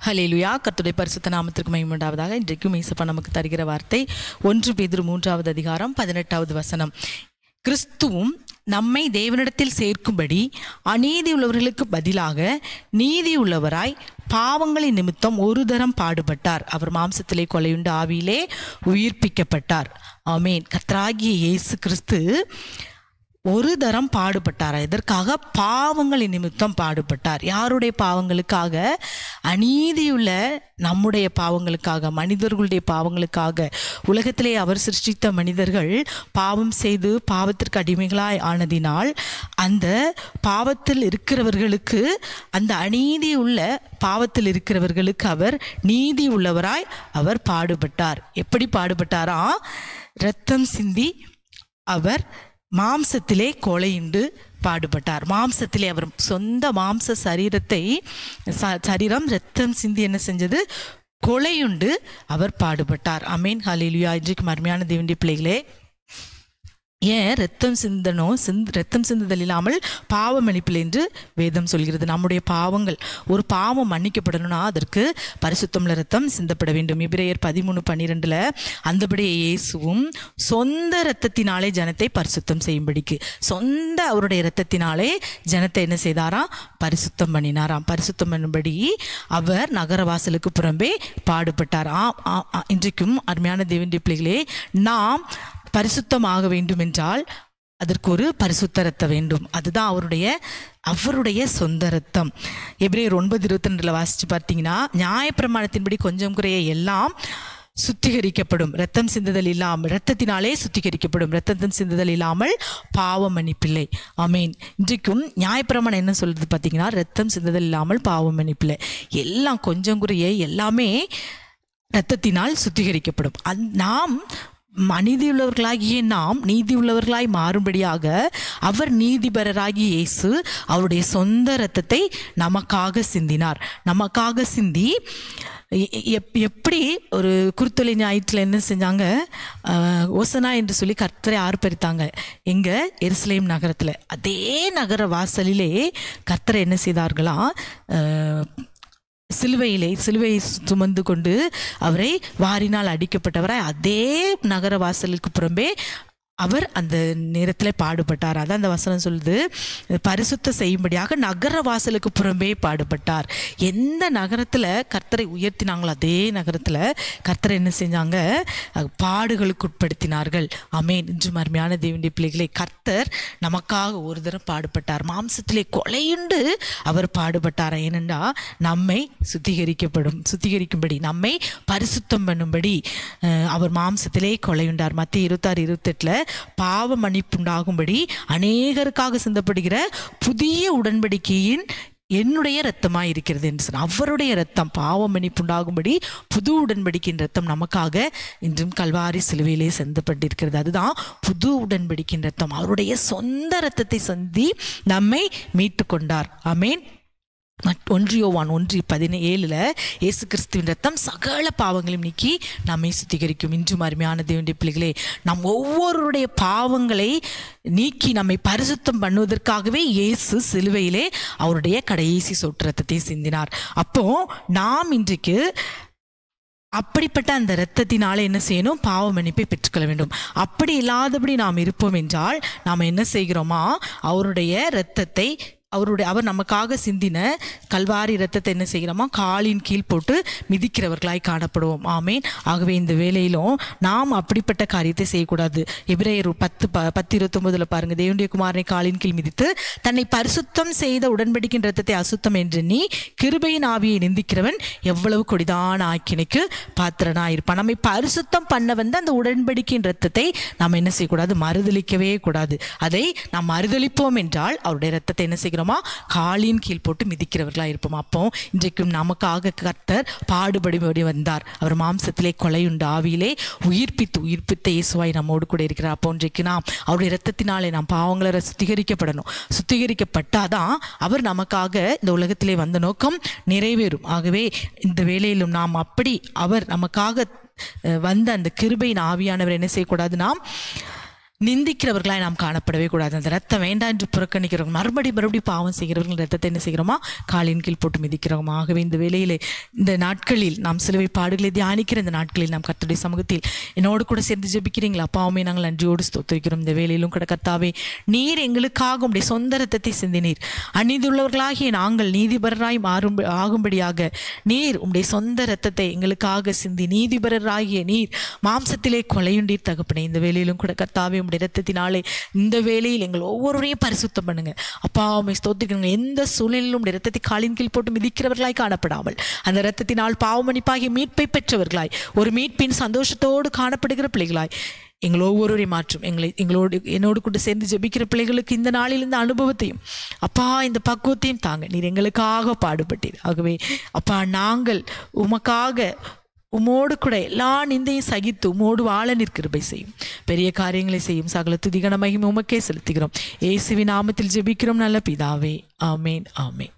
ஹல்லேலூயா. கர்த்தருடைய பரிசுத்த நாமத்திற்கு மகிமை உண்டாவதாக. இன்றைக்கும் இயேசப்பா நமக்கு தருகிற வார்த்தை 1 பேதுரு 3வது அதிகாரம் 18வது வசனம். கிறிஸ்துவும் நம்மை தேவனிடத்தில் சேர்க்கும்படி அநீதி உள்ளவர்களுக்கு பதிலாக நீதி உள்ளவராய் பாவங்களின் நிமித்தம் ஒரு தரம் பாடுபட்டார். அவர் மாம்சத்திலே கொலையுண்டு ஆவியிலே உயிர்ப்பிக்கப்பட்டார். ஆமேன். கர்த்தராகிய இயேசு கிறிஸ்து ஒரு தரம் பாடுபட்டார். இதற்காக பாவங்களின் நிமித்தம் பாடுபட்டார். யாருடைய பாவங்களுக்காக? அநீதியுள்ள நம்முடைய பாவங்களுக்காக, மனிதர்களுடைய பாவங்களுக்காக. உலகத்திலே அவர் சிருஷ்டித்த மனிதர்கள் பாவம் செய்து பாவத்திற்கு அடிமைகளாய் ஆனதினால் அந்த பாவத்தில் இருக்கிறவர்களுக்கு, அந்த அநீதி உள்ள பாவத்தில் இருக்கிறவர்களுக்கு அவர் நீதி உள்ளவராய் அவர் பாடுபட்டார். எப்படி பாடுபட்டாரா? இரத்தம் சிந்தி அவர் மாம்சத்திலே கொலையுண்டு பாடுபட்டார். மாம்சத்திலே அவர் சொந்த மாம்ச சரீரம் இரத்தம் சிந்தி என்ன செஞ்சது? கொலையுண்டு அவர் பாடுபட்டார். ஆமென். ஹல்லேலூயா. இன்றைக்கு அருமையான தேவனுடைய பிள்ளைகளே, ஏன் ரத்தம் சிந்தனும் ரத்தம் சிந்துதல் இல்லாமல் பாவம் மன்னிப்பில் என்று வேதம் சொல்கிறது. நம்முடைய பாவங்கள், ஒரு பாவம் மன்னிக்கப்படணும்னா அதற்கு பரிசுத்தமுள்ள ரத்தம் சிந்தப்பட வேண்டும். எபிரேயர் 13:12 அந்தபடியே இயேசுவும் சொந்த இரத்தத்தினாலே ஜனத்தை பரிசுத்தம் செய்யும்படிக்கு, சொந்த அவருடைய இரத்தத்தினாலே ஜனத்தை என்ன செய்தாராம்? பரிசுத்தம் பண்ணினாராம். பரிசுத்தம் பண்ணும்படி அவர் நகரவாசலுக்கு புறம்பே பாடுபட்டார். இன்றைக்கும் அருமையான தேவனுடைய பிள்ளைகளே, நாம் பரிசுத்தமாக வேண்டும் என்றால் அதற்கு ஒரு பரிசுத்த ரத்தம் வேண்டும். அதுதான் அவருடைய சொந்த ரத்தம். எபிரேயர் 9:22 வாசிச்சு பார்த்தீங்கன்னா, நியாயப்பிரமாணத்தின்படி கொஞ்சம் குறைய எல்லாம் சுத்திகரிக்கப்படும், ரத்தம் சிந்துதல் இல்லாமல், இரத்தத்தினாலே சுத்திகரிக்கப்படும், ரத்தத்தின் சிந்துதல் இல்லாமல் பாவம் மன்னிப்பில்லை. ஆமேன். இன்றைக்கும் நியாயப்பிரமாணம் என்ன சொல்றது பார்த்தீங்கன்னா, ரத்தம் சிந்துதல் இல்லாமல் பாவம் மன்னிப்பில்லை. எல்லாம் கொஞ்சம் குறைய எல்லாமே இரத்தத்தினால் சுத்திகரிக்கப்படும். நாம் மனிதியுள்ளவர்களாகிய நாம் நீதி உள்ளவர்களாய் மாறும்படியாக அவர் நீதிபரராகிய இயேசு அவருடைய சொந்த இரத்தத்தை நமக்காக சிந்தினார். நமக்காக சிந்தி எப்படி ஒரு குருத்தொலை ஞாயிற்றில் என்ன செஞ்சாங்க? ஓசனா என்று சொல்லி கர்த்தரை ஆர்ப்பரித்தாங்க. எங்க? எருசலேம் நகரத்தில். அதே நகர வாசலிலே கர்த்தரை என்ன செய்தார்களாம்? சிலுவையை சுமந்து கொண்டு அவரை வாரினால் அடிக்கப்பட்டவரை அதே நகர வாசலுக்கு புறம்பே அவர் அந்த நேரத்தில் பாடுபட்டார். அதான் அந்த வசனம் சொல்லுது, பரிசுத்த செய்யும்படியாக நகர வாசலுக்கு புறம்பே பாடுபட்டார். எந்த நகரத்தில் கர்த்தரை உயர்த்தினாங்களோ அதே நகரத்தில் கர்த்தரை என்ன செஞ்சாங்க? பாடுகளுக்கு உட்படுத்தினார்கள். ஆமென். இன்றும் அருமையான தேவனுடைய பிள்ளைகளை, கர்த்தர் நமக்காக ஒரு தரம் பாடுபட்டார். மாம்சத்திலே கொலையுண்டு அவர் பாடுபட்டார். ஏனென்றா நம்மை சுத்திகரிக்கும்படி, நம்மை பரிசுத்தம் பண்ணும்படி அவர் மாம்சத்திலே கொலையுண்டார். மத்திய 26:28 பாவ மன்னிப்புண்டாகும்படி அநேகருக்காக சிந்தப்படுகிற புதிய உடன்படிக்கையின் என்னுடைய இரத்தமாய் இருக்கிறது என்று சொன்னார். அவருடைய இரத்தம் பாவ மன்னிப்புண்டாகும்படி புது உடன்படிக்கையின் இரத்தம் நமக்காக இன்றும் கல்வாரி சிலுவையிலே சிந்தப்பட்டிருக்கிறது. அதுதான் புது உடன்படிக்கையின் இரத்தம். அவருடைய சொந்த இரத்தத்தை சிந்தி நம்மை மீட்டு கொண்டார். ஆமென். 1 யோவான் 1:17 இயேசு கிறிஸ்துவின் ரத்தம் சகல பாவங்களையும் நீக்கி நம்மை சுத்திகரிக்கும். இன்றும் அருமையான தேவனுடைய பிள்ளைகளே, நம் ஒவ்வொருடைய பாவங்களை நீக்கி நம்மை பரிசுத்தம் பண்ணுவதற்காகவே இயேசு சிலுவையிலே அவருடைய கடைசி சொட்டு ரத்தத்தை சிந்தினார். அப்போ நாம் இன்றைக்கு அப்படிப்பட்ட அந்த இரத்தத்தினால என்ன செய்யணும்? பாவ மன்னிப்பை பெற்றுக்கொள்ள வேண்டும். அப்படி இல்லாதபடி நாம் இருப்போம் என்றால் நாம் என்ன செய்கிறோமா? அவருடைய இரத்தத்தை, அவர் நமக்காக சிந்தின கல்வாரி இரத்தத்தை என்ன செய்கிறோமா? காலின் கீழ் போட்டு மிதிக்கிறவர்களாய் காணப்படுவோம். ஆமேன். ஆகவே இந்த வேளையிலும் நாம் அப்படிப்பட்ட காரியத்தை செய்யக்கூடாது. எபிரேயர் 10:29 பாருங்க, தேவனுடைய குமாரனை காலின் கீழ் மிதித்து தன்னை பரிசுத்தம் செய்த உடன்படிக்கையின் இரத்தத்தை அசுத்தம் என்று நீ கிருபையின் ஆவியை நிந்திக்கிறவன் எவ்வளவு கொடிதான ஆக்கினைக்கு பாத்திரனாயிருப்பான். நம்மை பரிசுத்தம் பண்ண வந்த அந்த உடன்படிக்கையின் இரத்தத்தை நாம் என்ன செய்யக்கூடாது? மறுதளிக்கவே கூடாது. அதை நாம் மறுதளிப்போம் என்றால் அவருடைய இரத்தத்தை என்ன செய்கிறோம்? காலின் கீழ் போட்டு மிதிக்கிறவர்களா இருப்போம். அப்போ இன்றைக்கும் நமக்காக கர்த்தர் பாடுபடி வந்தார். அவர் மாம்சத்திலே கொலையுண்டு ஆவியிலே உயிர்ப்பித்த இயேசுவாய் நம்மோடு கூட இருக்கிறார். அப்போ இன்றைக்கு நாம் அவருடைய இரத்தத்தினாலே நாம் பாவங்களை சுத்திகரிக்கப்படணும். சுத்திகரிக்கப்பட்டாதான் அவர் நமக்காக இந்த உலகத்திலே வந்த நோக்கம் நிறைவேறும். ஆகவே இந்த வேளையிலும் நாம் அப்படி அவர் நமக்காக வந்த அந்த கிருபையின் ஆவியானவர் என்ன செய்யக்கூடாது? நிந்திக்கிறவர்களாய் நாம் காணப்படவே கூடாது. அந்த ரத்தம் வேண்டாம் என்று புறக்கணிக்கிறவங்க, மறுபடியும் பாவம் செய்கிறவர்கள் ரத்தத்தை என்ன செய்கிறோமா? காலின் கீழ் போட்டு மிதிக்கிறோமா? ஆகவே இந்த வேளையிலே, இந்த நாட்களில் நாம் சிலுவை பாடுகளை தியானிக்கிற இந்த நாட்களில் நாம் கர்த்தருடைய சமூகத்தில் என்னோடு கூட சேர்ந்து ஜெபிக்கிறீங்களா? அப்பாவுமே நாங்கள் நன்றியோடு ஸ்தோத்திரிக்கிறோம். இந்த வேளையிலும் கூட கர்த்தாவே, நீர் எங்களுக்காக உடைய சொந்த ரத்தத்தை சிந்தினீர். அநீதியுள்ளவர்களாகிய நாங்கள் நீதிபரராய் ஆகும்படியாக நீர் உடைய சொந்த ரத்தத்தை எங்களுக்காக சிந்தி நீதிபரராகிய நீர் மாம்சத்திலே கொலையுண்டீர் தகப்பனே. இந்த வேளையிலும் கூட கர்த்தாவே, இரத்தத்தினாலே இந்த வேளையில் எங்கள் ஒவ்வொருவரையும் பரிசுத்தம் பண்ணுங்க. அப்பா உம்மை ஸ்தோத்திரிக்கிறோம். எந்த சூழ்நிலையிலும் இரத்தத்தை காலின் கீழ் போட்டு மிதிக்கிறவர்களாய் காணப்படாமல், அந்த இரத்தத்தினால் பாவமன்னிப்பாகிய மீட்பை பெற்றவர்களாய், ஒரு மீட்பின் சந்தோஷத்தோடு காணப்படுகிற பிள்ளைகளாய் எங்கள் ஒவ்வொருவரையும் மாற்றும். என்னோடு கூட சேர்ந்து ஜெபிக்கிற பிள்ளைகளுக்கு இந்த நாளில் இந்த அனுபவத்தையும் அப்பா, இந்த பக்குவத்தையும் தாங்க. நீர் எங்களுக்காக பாடுபட்டீர். ஆகவே அப்பா, நாங்கள் உமக்காக உமோடு கூட எல்லா நிந்தையும் சகித்து உமோடு வாழ நிற்கிருபை செய்யும். பெரிய காரியங்களை செய்யும். சகல துதிகன மகிமை உமக்கே செலுத்துகிறோம். இயேசுவின் நாமத்தில் ஜெபிக்கிறோம் நல்ல பிதாவே. ஆமேன், ஆமேன்.